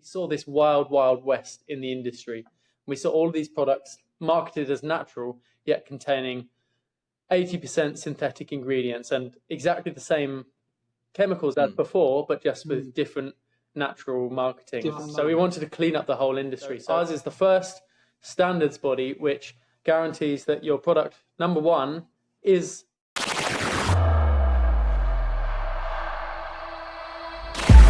We saw this wild, wild west in the industry. We saw all of these products marketed as natural, yet containing 80% synthetic ingredients and exactly the same chemicals as before, but just with different natural marketing. So we wanted to clean up the whole industry. So ours is the first standards body which guarantees that your product, number one, is...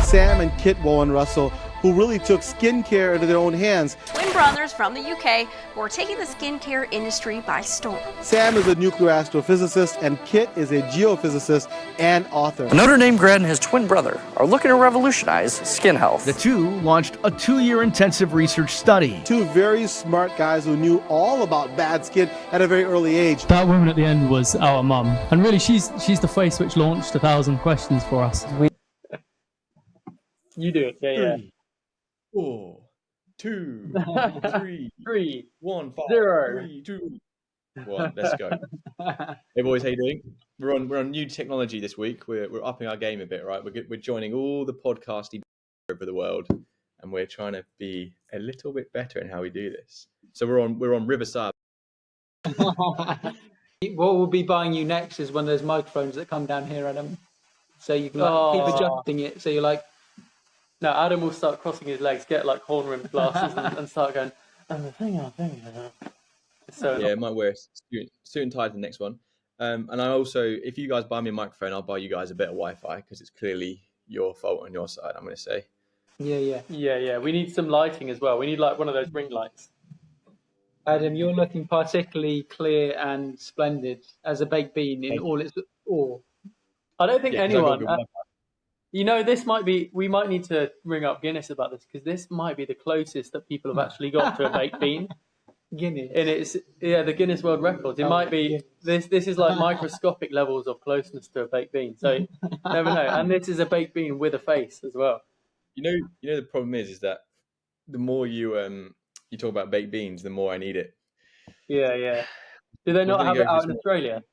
Sam and Kit Wallen-Russell, who really took skincare into their own hands. Twin brothers from the UK who are taking the skincare industry by storm. Sam is a nuclear astrophysicist, and Kit is a geophysicist and author. A Notre Dame grad and his twin brother are looking to revolutionize skin health. The two launched a 2-year intensive research study. Two very smart guys who knew all about bad skin at a very early age. That woman at the end was our mum, and really she's the face which launched 1,000 questions for us. You do it, yeah. 4, 2, 3, 1, 5, 0. 3, 2, 1. Let's go. Hey boys, how you doing? We're on new technology this week. We're upping our game a bit, right? We're joining all the podcasting over the world, and we're trying to be a little bit better in how we do this. So we're on Riverside. What we'll be buying you next is one of those microphones that come down here, Adam. So you can keep adjusting it. So you're like. No, Adam will start crossing his legs, get like horn-rimmed glasses, and start going. So yeah, might wear a suit and tie to the next one. And I also, if you guys buy me a microphone, I'll buy you guys a bit of Wi-Fi because it's clearly your fault on your side. I'm going to say. Yeah. We need some lighting as well. We need like one of those ring lights. Adam, you're looking particularly clear and splendid as a baked bean in all its awe. I don't think anyone. You know, we might need to ring up Guinness about this because this might be the closest that people have actually got to a baked bean. Guinness. And it's, the Guinness World Records. It might be, this is like microscopic levels of closeness to a baked bean. So, you never know. And this is a baked bean with a face as well. You know the problem is that the more you talk about baked beans, the more I need it. Yeah. Do they not have it out in Australia?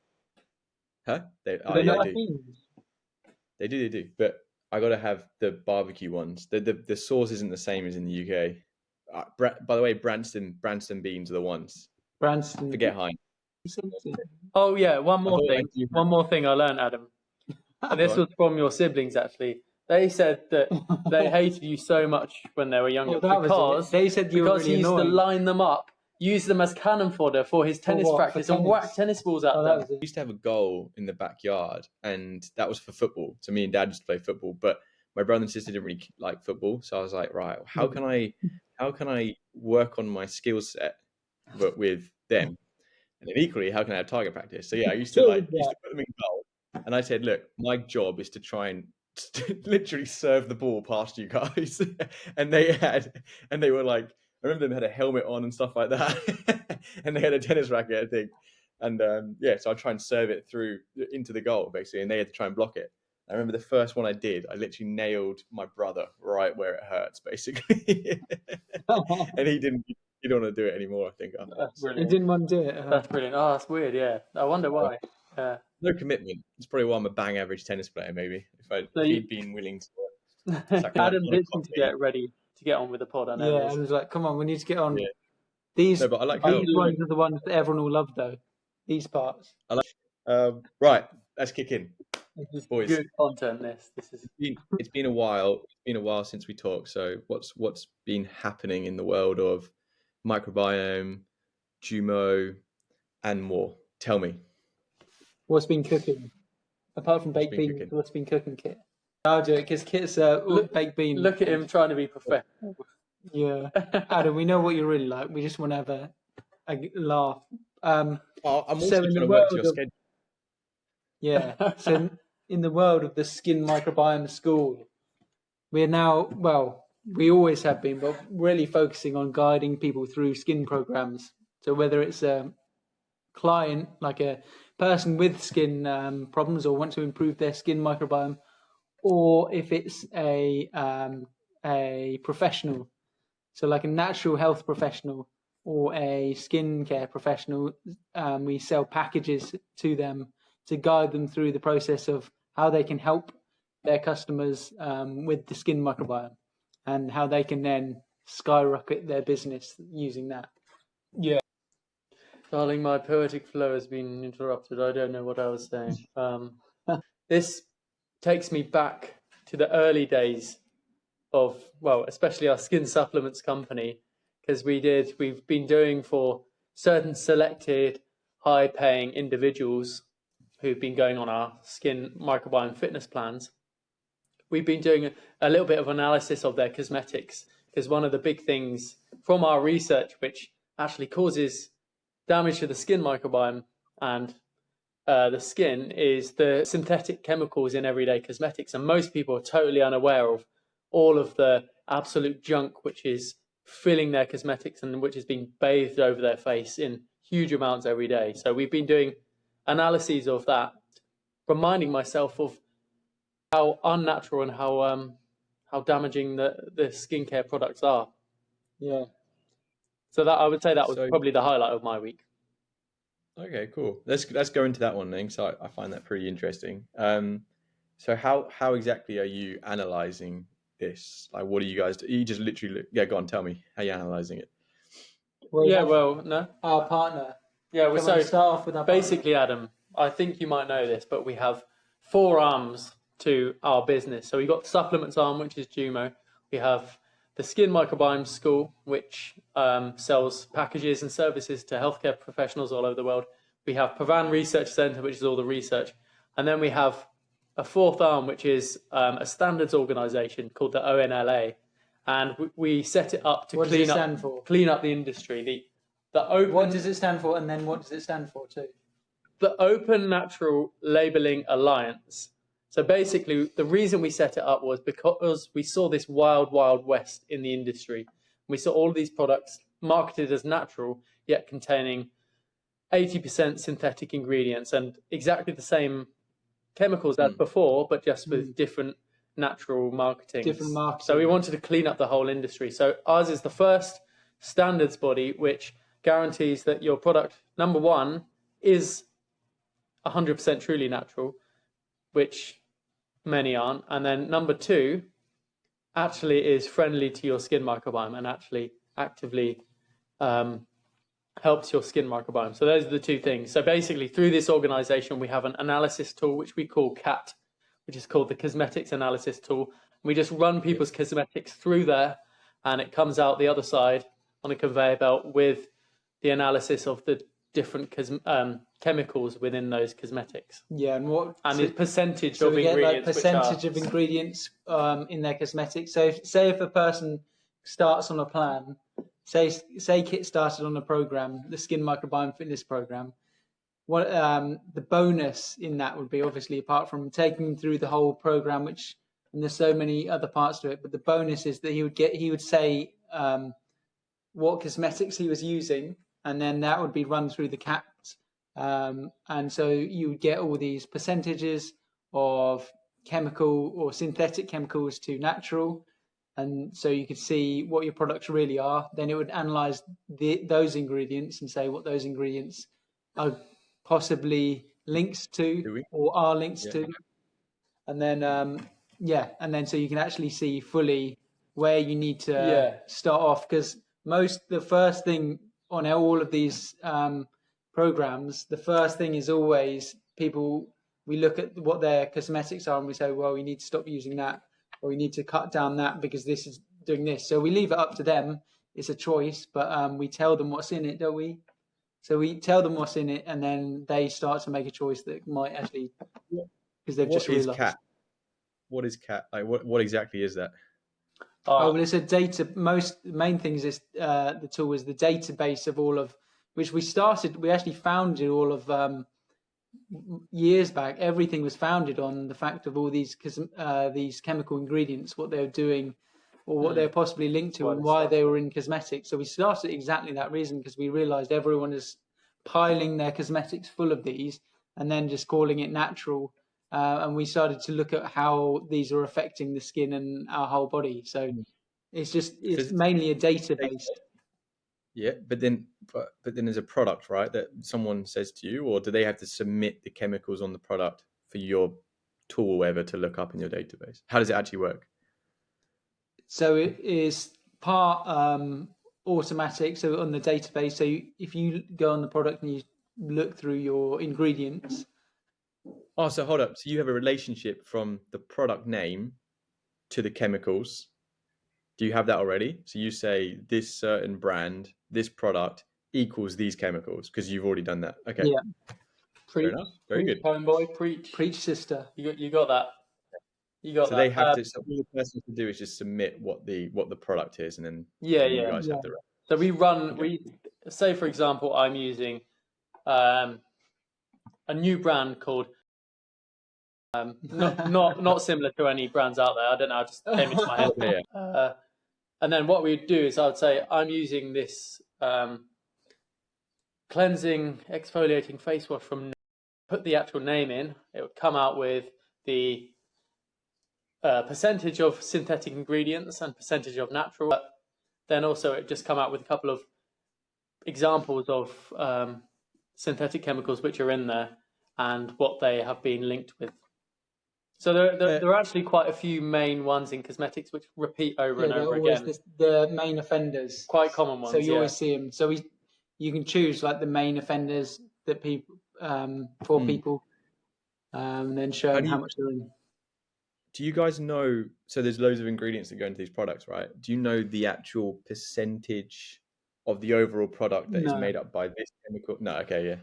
Huh? Do they not have beans? They do. But I got to have the barbecue ones. The sauce isn't the same as in the UK. By the way, Branston beans are the ones. Branston. Forget Heinz. Oh yeah, one more thing I learned, Adam. And this was from your siblings actually. They said that they hated you so much when they were younger because they said you were really he used annoying. to line them up, use them as cannon fodder for his tennis practice and whack tennis balls at them. We used to have a goal in the backyard, and that was for football. So me and Dad used to play football, but my brother and sister didn't really like football. So I was like, right, how can I work on my skill set, but with them? And then equally, how can I have target practice? So yeah, I used to put them in goal, and I said, look, my job is to try and literally serve the ball past you guys. And they were like, I remember them had a helmet on and stuff like that, and they had a tennis racket, I think. And so I try and serve it through into the goal basically, and they had to try and block it. I remember the first one I did, I literally nailed my brother right where it hurts, basically. And he didn't want to do it anymore, I think. That's brilliant. He didn't want to do it. That's brilliant. Oh, that's weird. Yeah, I wonder why. No commitment. It's probably why I'm a bang average tennis player. Maybe if he'd been willing to. Adam's itching to get ready to get on with the pod. I know. Yeah, I was like, come on, we need to get on. Yeah. These but I like ones are the ones that everyone will love, though. These parts. I like. Right, let's kick in. This is boys. Good content. It's been a while. It's been a while since we talked. So what's been happening in the world of microbiome, GMO, and more? Tell me. What's been cooking? Apart from baked beans, what's been cooking, Kit? I'll do it because Kit's baked bean. Look at him trying to be professional. Yeah, Adam, we know what you're really like. We just want to have a laugh. I'm also trying to work to your schedule. Yeah. So in the world of the Skin Microbiome School, we are now, we always have been, but really focusing on guiding people through skin programs. So whether it's a client, like a person with skin problems or want to improve their skin microbiome, or if it's a professional, so like a natural health professional or a skincare professional, we sell packages to them to guide them through the process of how they can help their customers with the skin microbiome. and how they can then skyrocket their business using that. Yeah. Darling, my poetic flow has been interrupted. I don't know what I was saying. This takes me back to the early days of, well, especially our skin supplements company, because we've been doing for certain selected high-paying individuals who've been going on our skin microbiome fitness plans. We've been doing a little bit of analysis of their cosmetics, because one of the big things from our research, which actually causes damage to the skin microbiome and the skin, is the synthetic chemicals in everyday cosmetics. And most people are totally unaware of all of the absolute junk which is filling their cosmetics and which is being bathed over their face in huge amounts every day. So we've been doing analyses of that, reminding myself of how unnatural and how damaging the skincare products are. Yeah. So that, I would say, that was So- probably the highlight of my week. Okay, cool. Let's go into that one then. So I find that pretty interesting. So how exactly are you analyzing this? Like, what do you guys do? You just literally go on, tell me how you're analyzing it. No. Our partner. Yeah, Can we start off with our basically, Adam, I think you might know this, but we have 4 arms to our business. So we've got the supplements arm, which is Jumo. We have the Skin Microbiome School, which sells packages and services to healthcare professionals all over the world. We have Pavan Research Centre, which is all the research. And then we have a 4th arm, which is a standards organisation called the ONLA. And we set it up to What does it stand for? clean up the industry. What does it stand for, and then what does it stand for too? The Open Natural Labelling Alliance. So basically, the reason we set it up was because we saw this wild, wild west in the industry. We saw all of these products marketed as natural, yet containing 80% synthetic ingredients and exactly the same chemicals as before, but just with different natural marketing. Different marketing. So we wanted to clean up the whole industry. So ours is the first standards body which guarantees that your product, number one, is 100% truly natural, which many aren't. And then number 2, actually is friendly to your skin microbiome and actually actively helps your skin microbiome. So those are the 2 things. So basically, through this organization, we have an analysis tool, which we call CAT, which is called the Cosmetics Analysis Tool. We just run people's cosmetics through there, and it comes out the other side on a conveyor belt with the analysis of the different chemicals within those cosmetics. Yeah, and the percentage so of we get ingredients. like percentage of ingredients in their cosmetics. So say if a person starts on a plan, say Kit started on a program, the Skin Microbiome Fitness program. What the bonus in that would be, obviously, apart from taking them through the whole program, and there's so many other parts to it, but the bonus is that he would say what cosmetics he was using, and then that would be run through the CAT. And so you would get all these percentages of chemical or synthetic chemicals to natural, and so you could see what your products really are. Then it would analyze those ingredients and say what those ingredients are possibly links to or are links to. And then and then so you can actually see fully where you need to start off, because the first thing on all of these programs, the first thing is always we look at what their cosmetics are and we say, well, we need to stop using that, or we need to cut down that because this is doing this. So we leave it up to them. It's a choice, but we tell them what's in it, don't we? So we tell them what's in it, and then they start to make a choice that might actually, because they've just realised. What is CAT? Like, what exactly is that? Well, it's a data. Main things is the tool is the database of all of which we started. We actually founded all of years back. Everything was founded on the fact of all these chemical ingredients, what they were doing, or what they were possibly linked to, and why they were in cosmetics. So we started exactly that reason, because we realised everyone is piling their cosmetics full of these, and then just calling it natural. And we started to look at how these are affecting the skin and our whole body. So it's mainly a database. Yeah, but then there's a product, right, that someone says to you, or do they have to submit the chemicals on the product for your tool or whatever to look up in your database? How does it actually work? So it is part automatic. So on the database, so if you go on the product and you look through your ingredients. Oh, so hold up. So you have a relationship from the product name to the chemicals. Do you have that already? So you say this certain brand, this product equals these chemicals because you've already done that. Okay. Yeah. Fair enough. Very good. Homeboy, preach. Preach, sister. You got that. You got So that. they have to. So all the person can do is just submit what the product is, and then Yeah, you yeah. guys have the rest. So we say, for example, I'm using a new brand called not similar to any brands out there. I don't know. It just came into my head. Yeah. And then what we'd do is I would say I'm using this cleansing exfoliating face wash from. Put the actual name in. It would come out with the percentage of synthetic ingredients and percentage of natural. But then also it just come out with a couple of examples of synthetic chemicals which are in there and what they have been linked with. So there are actually quite a few main ones in cosmetics which repeat over and over again. The main offenders. Quite common ones. So you always see them. So you can choose like the main offenders that people for people, and then show them how much they're in. Do you guys know? So there's loads of ingredients that go into these products, right? Do you know the actual percentage of the overall product that is made up by this chemical? No. Okay. Yeah.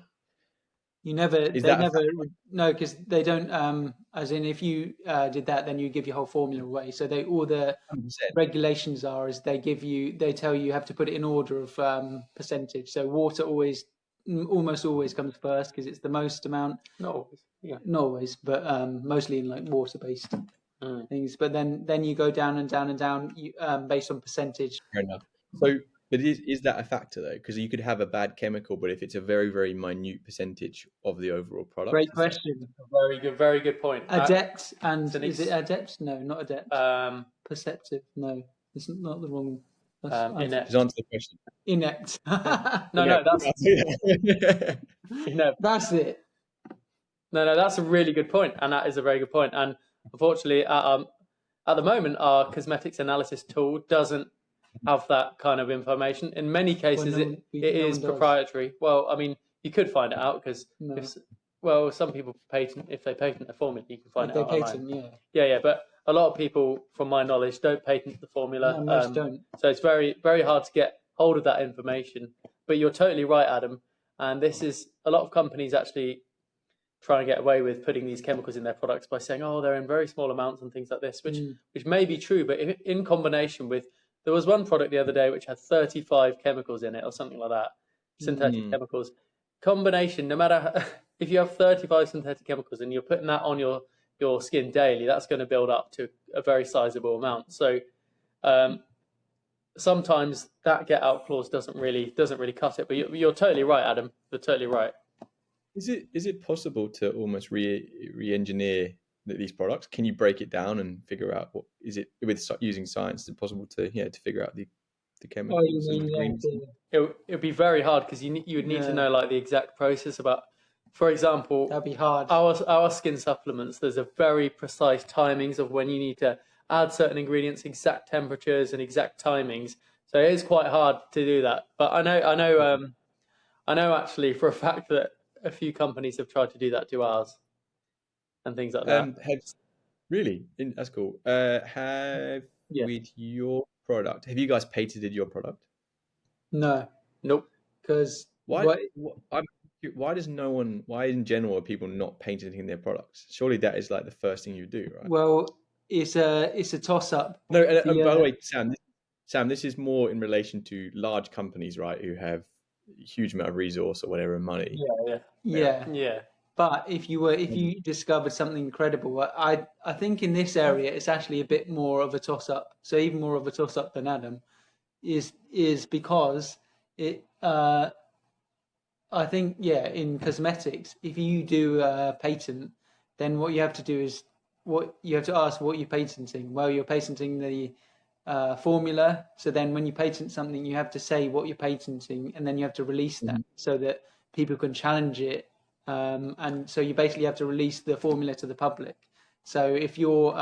You never. No, because they don't. As in, if you did that, then you give your whole formula away. So all the 100%. regulations is they tell you have to put it in order of percentage. So water almost always comes first because it's the most amount. Not always. Yeah. Not always, but mostly in like water-based things. But then you go down and down and down based on percentage. Fair enough. So, but is that a factor though? Because you could have a bad chemical, but if it's a very, very minute percentage of the overall product. Great question. Very good point. Adept is it adept? No, not adept. Perceptive? No, it's not the wrong. Inept. Just answer the question. Inept. No, that's it. No, that's a really good point, and that is a very good point. And unfortunately, at the moment, our cosmetics analysis tool doesn't have that kind of information. In many cases, it is proprietary. Well, I mean, you could find it out because some people patent. If they patent a formula, you can find it out online. Yeah. But a lot of people, from my knowledge, don't patent the formula. No, most don't. So it's very, very hard to get hold of that information. But you're totally right, Adam. And this is a lot of companies actually trying to get away with putting these chemicals in their products by saying, oh, they're in very small amounts and things like this, which may be true, but in combination with, there was one product the other day which had 35 chemicals in it or something like that, synthetic chemicals. Combination, no matter if you have 35 synthetic chemicals and you're putting that on your skin daily, that's going to build up to a very sizable amount. So sometimes that get out clause doesn't really cut it. But you're totally right, Adam. You're totally right. Is it possible to almost re-engineer these products? Can you break it down and figure out what is it with using science? Is it possible to figure out the chemicals? It would be very hard because you would need to know like the exact process about. For example, that'd be hard. Our skin supplements, there's a very precise timings of when you need to add certain ingredients, exact temperatures and exact timings. So it is quite hard to do that. But I know actually for a fact that a few companies have tried to do that to ours and things like that. Really? That's cool. With your product, have you guys patented your product? No. Nope. Because why in general are people not patenting their products? Surely that is like the first thing you do, right? Well, it's a toss up. No, and by the way, Sam, this is more in relation to large companies, right, who have a huge amount of resource or whatever and money. Yeah. But if you discovered something incredible, I think in this area it's actually a bit more of a toss up. So even more of a toss up than Adam is because it. I think in cosmetics, if you do a patent, then what you have to do is what you have to ask what you're patenting. Well, you're patenting the formula. So then when you patent something, you have to say what you're patenting, and then you have to release that so that people can challenge it. And so you basically have to release the formula to the public. So if your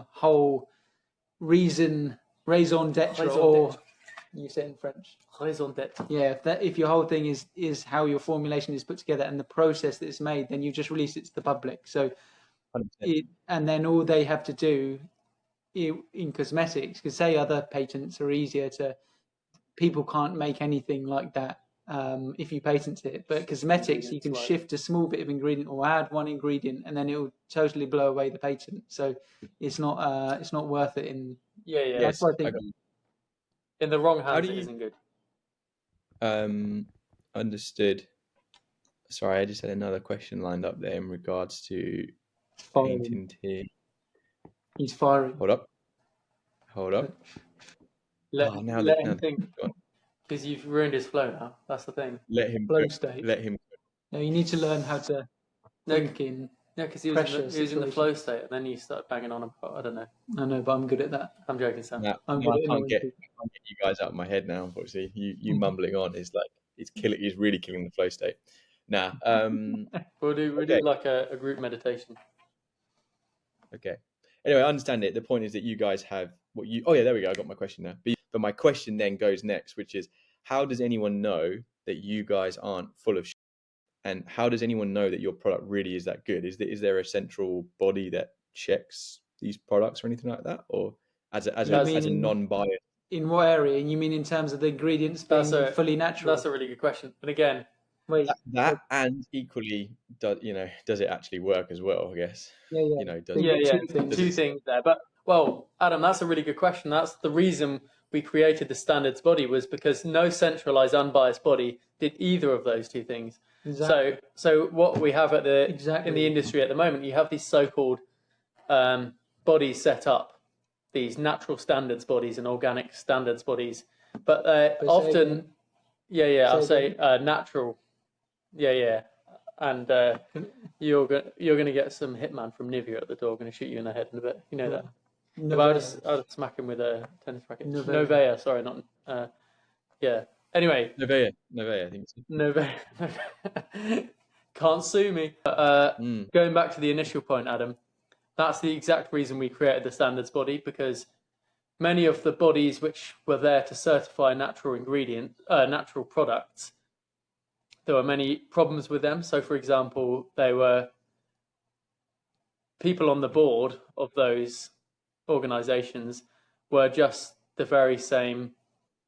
whole reason raison d'etre, Raison or d'etre. you say it in French. Raison d'etre. Yeah, if your whole thing is how your formulation is put together and the process that it's made, then you just release it to the public. So, 100%. and then all they have to do in cosmetics, because say other patents are easier to, people can't make anything like that if you patent it. But cosmetics, you can shift a small bit of ingredient or add one ingredient, and then it will totally blow away the patent. So it's not worth it. That's what I think. In the wrong How hands, do it you- isn't good. Understood. Sorry, I just had another question lined up there in regards to Firing. patent here. He's firing. Hold up. Let Now him think, because you've ruined his flow now. That's the thing. let him Flow go. state. Let him. No, you need to learn how to No, think in. No, because he was in the Pressure flow state, and then you started banging on about, I don't know. I know, but I'm good at that. I'm joking, Sam. Now, I'm I good at can't annoying get people. you guys out of my head now. Unfortunately, you mumbling on is like it's really killing the flow state. Now, We'll do Okay. like a group meditation. okay. Anyway, I understand it. The point is that you guys have what you. Oh yeah, there we go. I got my question now. But my question then goes next, which is, how does anyone know that you guys aren't full of shit? And how does anyone know that your product really is that good? Is there a central body that checks these products or anything like that, or as a non-biased? In what area? You mean in terms of the ingredients being fully natural? That's a really good question. But again, wait, that and equally, does it actually work as well? I guess. Yeah. You know, does two things there. But well, Adam, that's a really good question. That's the reason we created the standards body, was because no centralized, unbiased body did either of those two things. Exactly. So what we have in the industry at the moment, you have these so-called bodies set up, these natural standards bodies and organic standards bodies, but often, I'll say natural, and you're going to get some hitman from Nivea at the door, going to shoot you in the head in a bit. You know that. I'll just smack him with a tennis racket. Novea, sorry, not Anyway, Nivea, I think it's Novea. Can't sue me. Going back to the initial point, Adam, that's the exact reason we created the standards body, because many of the bodies which were there to certify natural products, there were many problems with them. So, for example, there were people on the board of those organizations were just the very same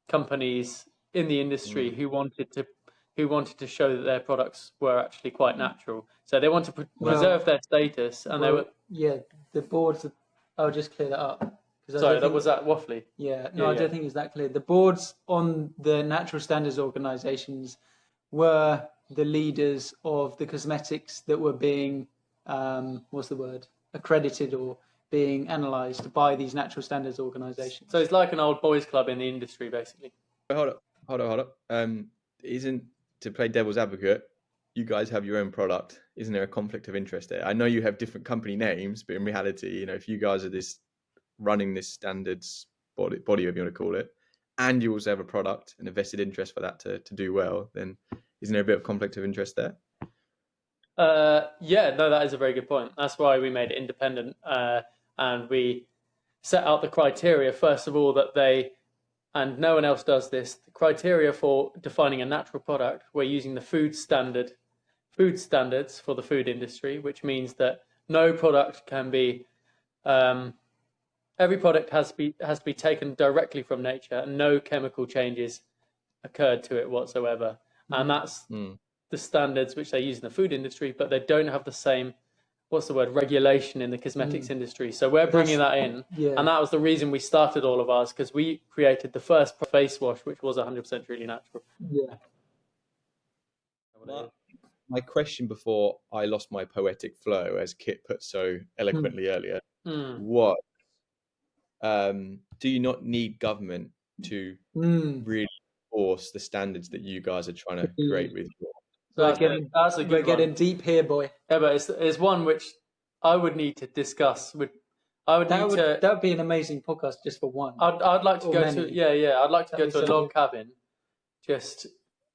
companies in the industry who wanted to show that their products were actually quite natural. So they want to preserve their status, and the boards. I'll just clear that up. Sorry, was that waffly? Yeah, no, I don't think it's that clear. The boards on the natural standards organisations were the leaders of the cosmetics that were being, accredited or being analysed by these natural standards organisations. So it's like an old boys' club in the industry, basically. Hold up. Isn't, to play devil's advocate, you guys have your own product? Isn't there a conflict of interest there? I know you have different company names, but in reality, if you guys are running this standards body, if you want to call it, and you also have a product and a vested interest for that to do well, then isn't there a bit of conflict of interest there? That is a very good point. That's why we made it independent, and we set out the criteria, first of all, that and no one else does this, the criteria for defining a natural product. We're using the food standards for the food industry, which means that no product can be, every product has to be taken directly from nature, and no chemical changes occurred to it whatsoever. And that's the standards which they use in the food industry, but they don't have the same, regulation in the cosmetics industry. So we're bringing that in, and that was the reason we started all of ours, because we created the first face wash, which was 100% truly natural. Yeah. My question before I lost my poetic flow, as Kit put so eloquently earlier, was, do you not need government to really enforce the standards that you guys are trying to create with your? We're getting deep here, boy. Yeah, but it's one which I would need to discuss. That would be an amazing podcast just for one. I'd like to go to I'd like to go to a log cabin, just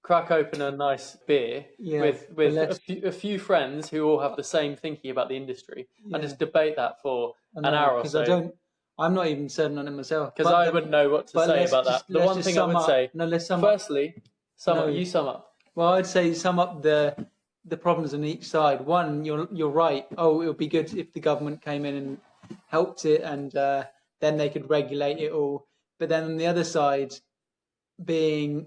crack open a nice beer with a few friends who all have the same thinking about the industry, and just debate that for an hour or so. I'm not even certain on it myself. Because I wouldn't know what to say about that. The one thing I would say, firstly, you sum up. Well, I'd say sum up the problems on each side. One, you're right. Oh, it would be good if the government came in and helped it, and then they could regulate it all. But then on the other side, being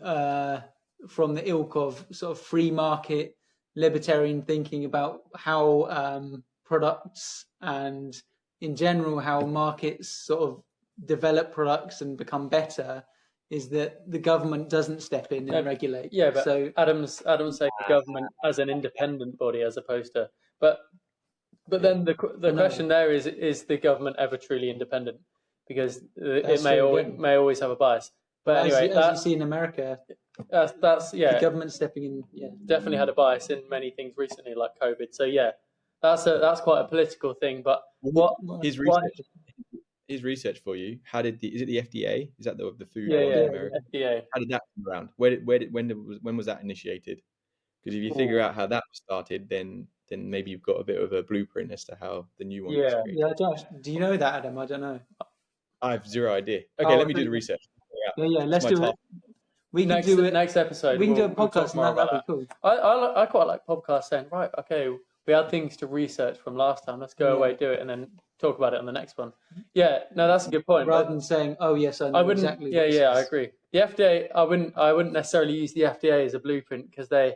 from the ilk of sort of free market, libertarian thinking about how products and in general how markets sort of develop products and become better, is that the government doesn't step in and regulate. Yeah, but so Adam's saying the government as an independent body as opposed to, but then the question there is the government ever truly independent? Because it may always have a bias. But anyway, as you see in America, that's the government stepping in. Yeah, definitely had a bias in many things recently, like COVID. So yeah, that's quite a political thing. But his research for you, how did is it the FDA? Is that the food body in America? FDA. How did that come around? When was that initiated? Because if you figure out how that started, then maybe you've got a bit of a blueprint as to how the new one was created. Yeah, Josh, do you know that, Adam? I don't know. I have zero idea. Okay, let me do the research. Yeah, let's do it. We can do it next episode. We can do a podcast on that. That'd be cool. I quite like podcasts saying, right, okay, we had things to research from last time. Let's go away, do it, and then talk about it on the next one. Yeah, no, that's a good point. Rather than saying, oh yes, I know exactly. Yeah, I agree. The FDA, I wouldn't necessarily use the FDA as a blueprint because they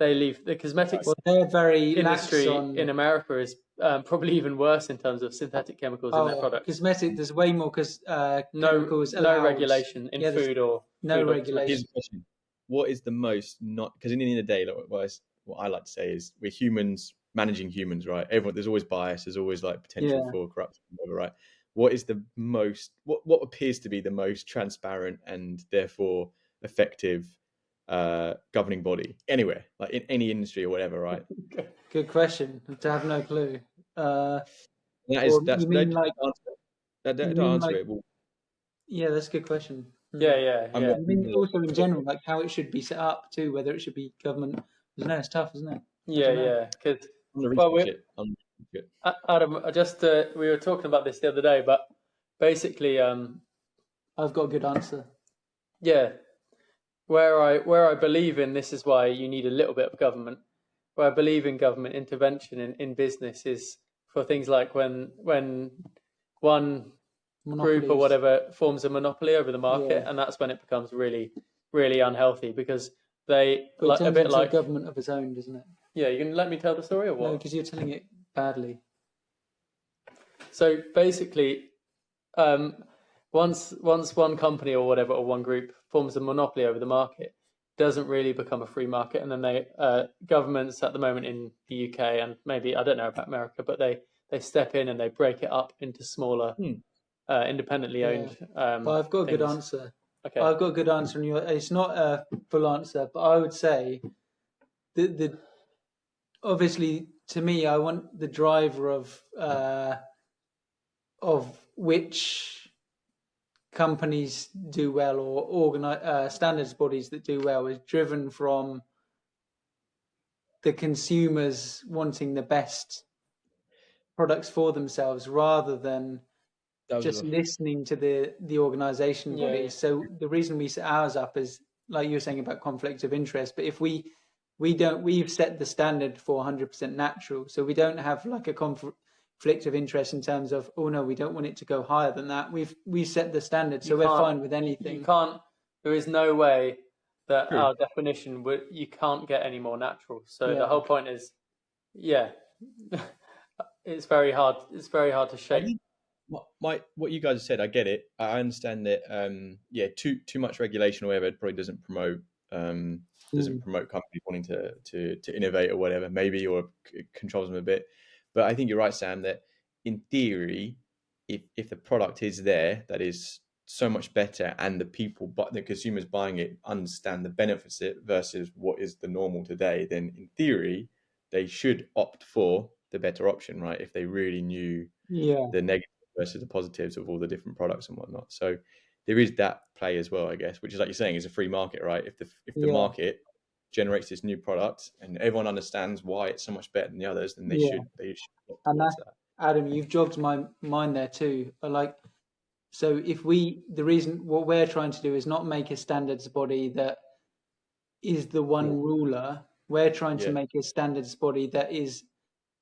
leave the cosmetics they're very industry in America is probably even worse in terms of synthetic chemicals in their products. Cosmetic, there's way more chemicals allowed. No regulation in food or no regulation. Here's the question: what is the most not? Because in the end of the day, what I like to say is we're humans managing humans, right? There's always bias, there's always like potential for corruption, whatever, right? What is the most? What appears to be the most transparent and therefore effective governing body anywhere, like in any industry or whatever, right? Good question. To have no clue. That's yeah, that's a good question. Yeah. I mean, also in general, like how it should be set up too, whether it should be government. I don't know, it's tough, isn't it? Yeah. Because Adam, we were talking about this the other day, but basically, I've got a good answer. Yeah. Where I believe in, this is why you need a little bit of government. Where I believe in government intervention in business is for things like when one group or whatever forms a monopoly over the market, and that's when it becomes really, really unhealthy because they but a bit like a government of its own, doesn't it? Yeah, you can let me tell the story or what? No, because you're telling it badly. So basically, once one company or whatever or one group forms a monopoly over the market, doesn't really become a free market, and then governments at the moment in the UK and maybe I don't know about America, but they step in and they break it up into smaller, independently owned. Well, I've got a good answer. Okay, I've got a good answer, and it's not a full answer, but I would say the obviously to me, I want the driver of which companies do well or standards bodies that do well is driven from the consumers wanting the best products for themselves rather than just listening to the organization bodies. So the reason we set ours up is like you were saying about conflict of interest, but if we've set the standard for 100% natural, so we don't have like a conflict of interest in terms of, oh no, we don't want it to go higher than that. We've set the standard, so we're fine with anything. There is no way that our definition you can't get any more natural. So the whole point is, it's very hard. It's very hard to shape. What you guys have said, I get it. I understand that. Too much regulation or whatever probably doesn't promote companies wanting to innovate or whatever, maybe, or it controls them a bit. But I think you're right, Sam, that in theory, if the product is there that is so much better and the consumers buying it understand the benefits of it versus what is the normal today, then in theory, they should opt for the better option, right? If they really knew the negative versus the positives of all the different products and whatnot. So there is that play as well, I guess, which is like you're saying, is a free market, right? If the market generates this new product and everyone understands why it's so much better than the others, then they should. And that, Adam, you've jogged my mind there too. Like So what we're trying to do is not make a standards body that is the one ruler. We're trying to make a standards body that is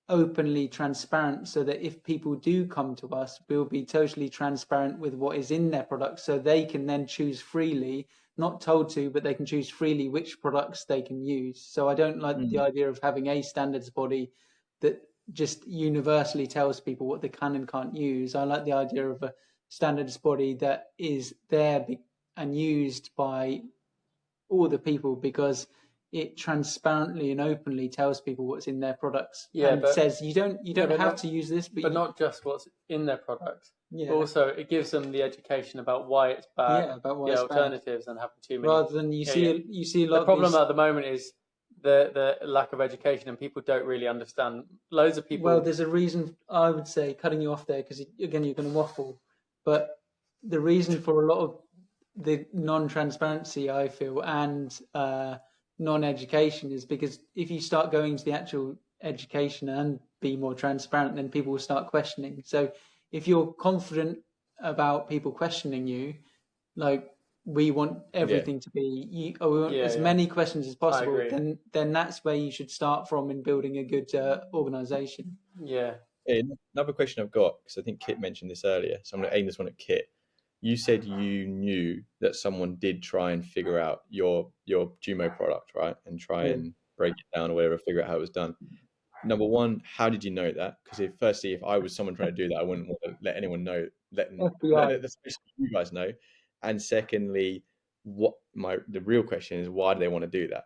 openly transparent, so that if people do come to us, we'll be totally transparent with what is in their products, so they can then choose freely, not told to, but they can choose freely which products they can use. So I don't like the idea of having a standards body that just universally tells people what they can and can't use. I like the idea of a standards body that is there and used by all the people, because it transparently and openly tells people what's in their products, and says you don't have to use this, but not just what's in their products. Yeah. Also, it gives them the education about why it's bad, about why it's alternatives, and having too many. Rather than you see a lot. The problem at the moment is the lack of education, and people don't really understand. Loads of people. Well, there's a reason. I would say, cutting you off there, because again you're going to waffle, but the reason for a lot of the non-transparency, I feel, and non-education is because if you start going to the actual education and be more transparent, then people will start questioning. So if you're confident about people questioning you, like we want everything to be, we want as many questions as possible, then that's where you should start from in building a good organization. Yeah. Another question I've got, because I think Kit mentioned this earlier, so I'm going to aim this one at Kit. You said you knew that someone did try and figure out your Jumo product, right? And try and break it down or whatever, figure out how it was done. Number one, how did you know that? Because if I was someone trying to do that, I wouldn't want to let anyone know, especially you guys know. And secondly, the real question is, why do they want to do that?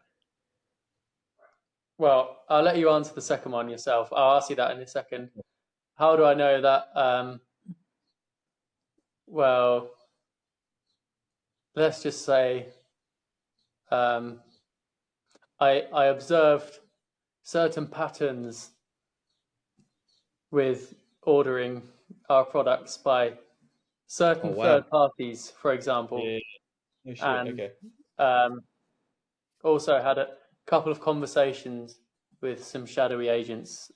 Well, I'll let you answer the second one yourself. I'll ask you that in a second. How do I know that? Well, let's just say I observed certain patterns with ordering our products by certain third parties, for example. Yeah. Sure. And also had a couple of conversations with some shadowy agents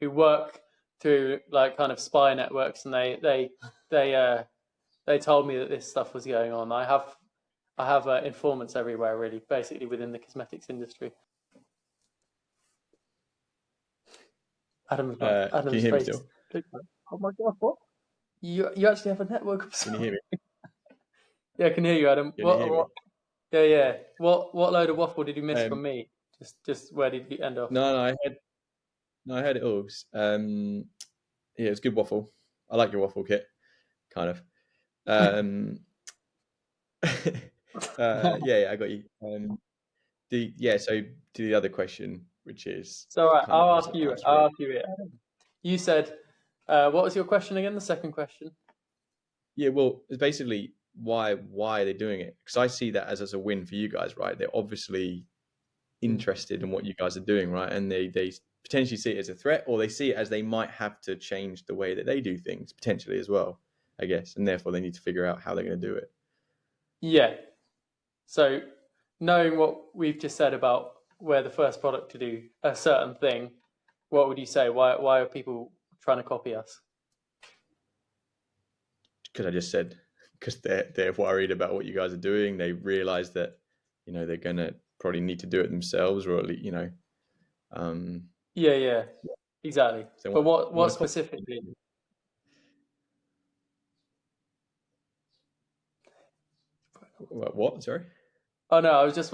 who work through like kind of spy networks, and they told me that this stuff was going on. I have informants everywhere, really, basically within the cosmetics industry. Adam's can you hear me still? Oh my god, what? You actually have a network of. Can you hear me? Yeah, I can hear you, Adam. What? Yeah. What load of waffle did you miss from me? Just where did you end off? No, I heard it all. Yeah, it's good waffle. I like your waffle, Kit. Kind of. I got you. So to the other question, which is, so I'll ask you it, Adam. You said, what was your question again? The second question. Yeah, well, it's basically why are they doing it? Because I see that as a win for you guys, right? They're obviously interested in what you guys are doing, right? And they potentially see it as a threat, or they see it as they might have to change the way that they do things potentially as well, I guess, and therefore they need to figure out how they're going to do it. Yeah. So knowing what we've just said about we're the first product to do a certain thing, what would you say? Why are people trying to copy us? Because I just said, because they're worried about what you guys are doing. They realize that, they're going to probably need to do it themselves, or at least, Yeah, exactly. So but what specifically? What? Sorry. Oh no, I was just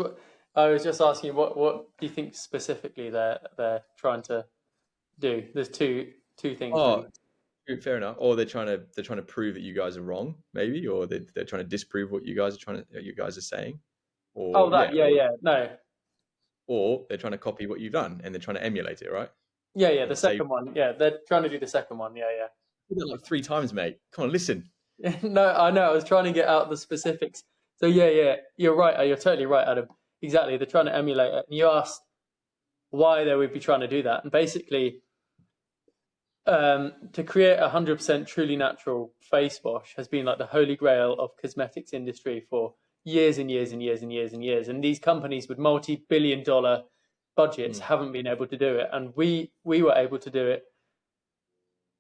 asking you what do you think specifically they're trying to do? There's two things. Oh, really. Fair enough. Or they're trying to prove that you guys are wrong, maybe, or they're trying to disprove what you guys are saying. Or no. Or they're trying to copy what you've done and they're trying to emulate it, right? Yeah, the second one. Yeah, they're trying to do the second one. Yeah. You did it like 3 times, mate. Come on, listen. No, I know. I was trying to get out the specifics. So yeah, you're right. You're totally right, Adam. Exactly. They're trying to emulate it. And you asked why they would be trying to do that. And basically, to create 100% truly natural face wash has been like the holy grail of cosmetics industry for years and years and years and years and years. And these companies with multi-billion-dollar budgets haven't been able to do it. And we were able to do it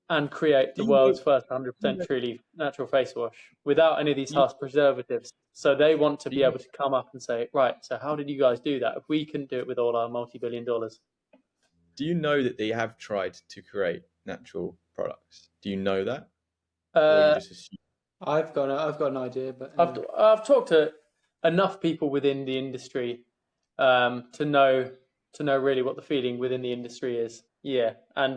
and create the Do you world's know- first 100% truly natural face wash without any of these Do you- harsh preservatives. So they want to Do be you- able to come up and say, right, so how did you guys do that if we couldn't do it with all our multi-billion dollars? Do you know that they have tried to create natural products? Do you know that? Or you just assume? I've got an idea, but I've talked to enough people within the industry to know really what the feeling within the industry is. Yeah, and